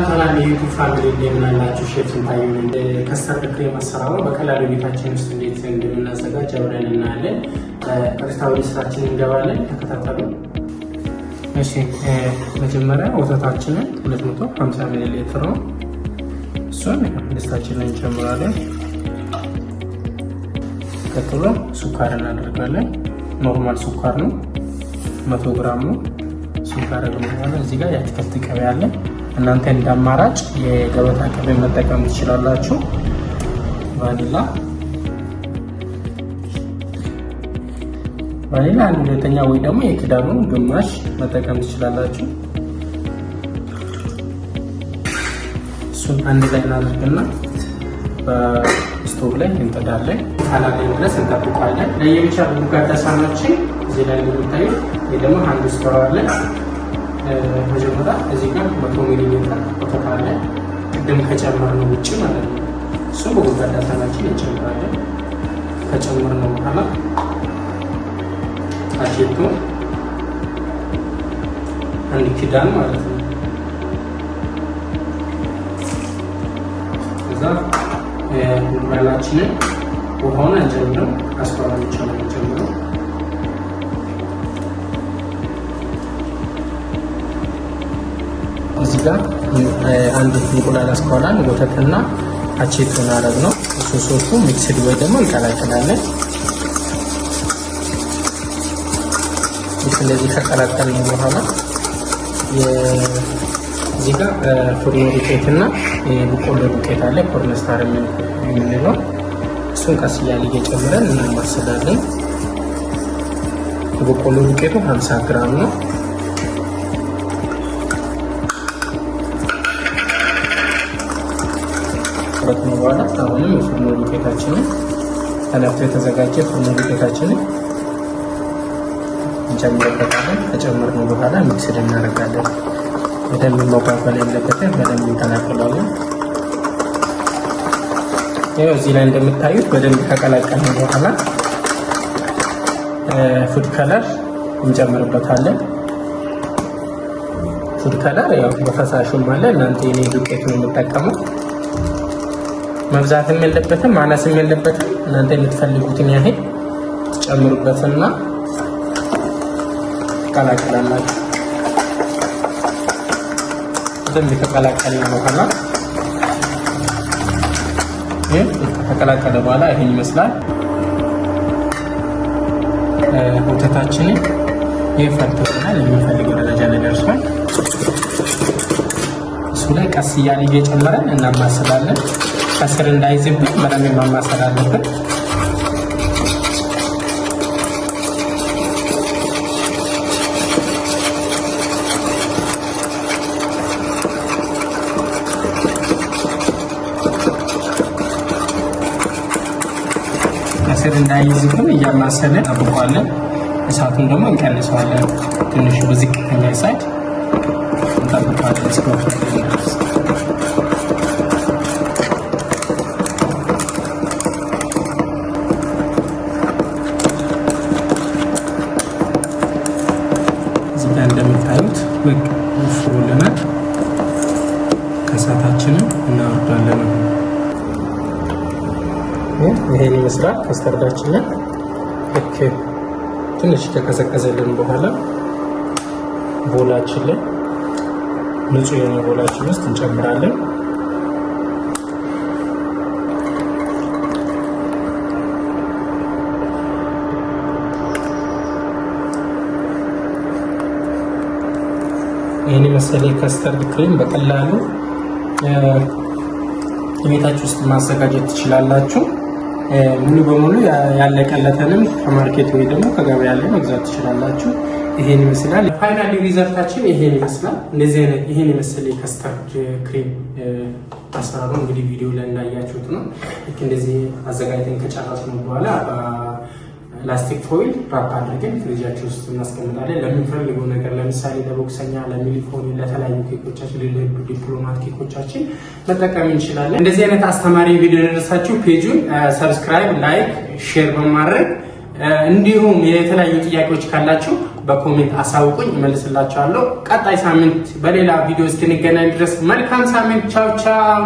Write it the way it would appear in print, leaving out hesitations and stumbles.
ሰላም የዩቲዩብ ፋሚሊ እንደምናላችሁ ሼፍ ስንታየው ከስተርድ ክሬም አሰራሩ በቀላሉ ቤታችን ውስጥ እንዴት እንደምናዘጋጅ አብረን እናያለን። ቀጥታ ወደ ስራችን እንገባለን። ተከታተሉ። እሺ መጀመሪያ ወተታችንን 250 ሚሊ ሊትር ነው። እሱን ድስታችን ላይ እንጨምራለን። ቀጥሎ ሱካር እናደርጋለን። ኖርማል ሱካር ነው፣ 100 ግራም ነው። ሱካር አድርገናል። እዚህ ጋር የአትክልት ቅቤ አለ። እናንተ እንደ አማራጭ የገበታ ቅቤ መጠቀም ትችላላችሁ። ቫኒላ አንድ ሁለተኛ ወይ ደግሞ የክዳኑ ግማሽ መጠቀም ትችላላችሁ። እሱን አንድ ላይ እናደርግና በስቶቭ ላይ እንጥዳለን። ካላለን ድረስ እንጠብቃለን። ለየብቻ ቡጋዳ ሳህኖችን እዚህ ላይ እንደምታዩ ወይ ደግሞ አንድ ስቶር አለ። መጀመሪያ እዚህ ጋር 100 ሚሊ ሊትር ወተት አለ። ቅድም ከጨመርነው ውጭ ማለት ነው። እሱ በቡጋዳ ሳህናችን እንጨምራለን። ከጨመርነው በኋላ አቼቶ አንድ ክዳን ማለት ነው። እዛ ቡጋዳችንን ውሃውን አንጨምረው አስኳሉን ብቻ ነው የምንጨምረው። እዚህ ጋር አንድ እንቁላል አስኳላን ወተትና አቼቶን አረግ ነው። ሶስቱ ሚክስድ ወይ ደግሞ እንቀላቅላለን። ስለዚህ ከቀላቀልን በኋላ እዚህ ጋር ፉርኖ ዱቄትና የበቆሎ ዱቄት አለ፣ ኮርንስታር የምንለው እሱን ቀስ እያለ እየጨምረን እናማስላለን። የበቆሎ ዱቄቱ 50 ግራም ነው። ከሁለቱም በኋላ አሁንም የፉርኖ ዱቄታችንን ተለፍቶ የተዘጋጀ ፉርኖ ዱቄታችንን እንጨምርበታለን። ከጨመርነው በኋላ ሚክስድ እናደርጋለን። በደንብ መጓጓል ያለበትን በደንብ እንቀላቅላለን። ይኸው እዚህ ላይ እንደምታዩት በደንብ ከቀላቀልን በኋላ ፉድ ከለር እንጨምርበታለን። ፉድ ከለር ያው በፈሳሹም አለ። እናንተ የኔ ዱቄቱን የምጠቀመው መብዛትም የለበትም ማነስም የለበትም። እናንተ የምትፈልጉትን ያህል ጨምሩበትና ቀላቅላላችሁ። በደንብ ከቀላቀልን በኋላ ከቀላቀለ በኋላ ይሄን ይመስላል ወተታችንን። ይፈርጥልናል፣ የሚፈልገው ደረጃ ላይ ደርሷል። እሱ ላይ ቀስ እያለ እየጨመረን እናማስላለን። ከስር እንዳይዝብን በደንብ ማማሰል አለብን። ከስር እንዳይዝብን እያማሰልን አብቋለን። እሳቱን ደግሞ እንቀንሰዋለን። ትንሽ በዝቅተኛ እሳት እንጠብቃለን እስከወጣ ድረስ። እንደምታዩት በቃ ወፍሮልናል። ከእሳታችንን እናወርዳለን። ይሄን ይመስላል ከስተርዳችንን። ልክ ትንሽ ከቀዘቀዘልን በኋላ ቦላችን ላይ ንጹህ የሆነ ቦላችን ውስጥ እንጨምራለን። ይሄን መሰለ ከስተርድ ክሬም በቀላሉ ቤታችሁ ውስጥ ማዘጋጀት ትችላላችሁ። ሙሉ በሙሉ ያለቀለተንም ከማርኬት ወይ ደግሞ ከገበያ ላይ መግዛት ትችላላችሁ። ይሄን ይመስላል ፋይናሊ ሪዘልታችን ይሄን ይመስላል። እንደዚህ አይነት ይሄን የመሰለ ከስተርድ ክሬም አሰራሩ እንግዲህ ቪዲዮ ላይ እንዳያችሁት ነው። ልክ እንደዚህ አዘጋጅተን ከጨረስን በኋላ ላስቲክ ፎይል ራፕ አድርገን ፍሪጃችን ውስጥ እናስቀምጣለን። ለምንፈልገው ነገር ለምሳሌ ለቦክሰኛ፣ ለሚሊፎን፣ ለተለያዩ ኬኮቻችን፣ ለልብ ዲፕሎማት ኬኮቻችን መጠቀም እንችላለን። እንደዚህ አይነት አስተማሪ ቪዲዮ ደረሳችሁ ፔጁን ሰብስክራይብ፣ ላይክ፣ ሼር በማድረግ እንዲሁም የተለያዩ ጥያቄዎች ካላችሁ በኮሜንት አሳውቁኝ፣ እመልስላችኋለሁ። ቀጣይ ሳምንት በሌላ ቪዲዮ እስክንገናኝ ድረስ መልካም ሳምንት። ቻው ቻው።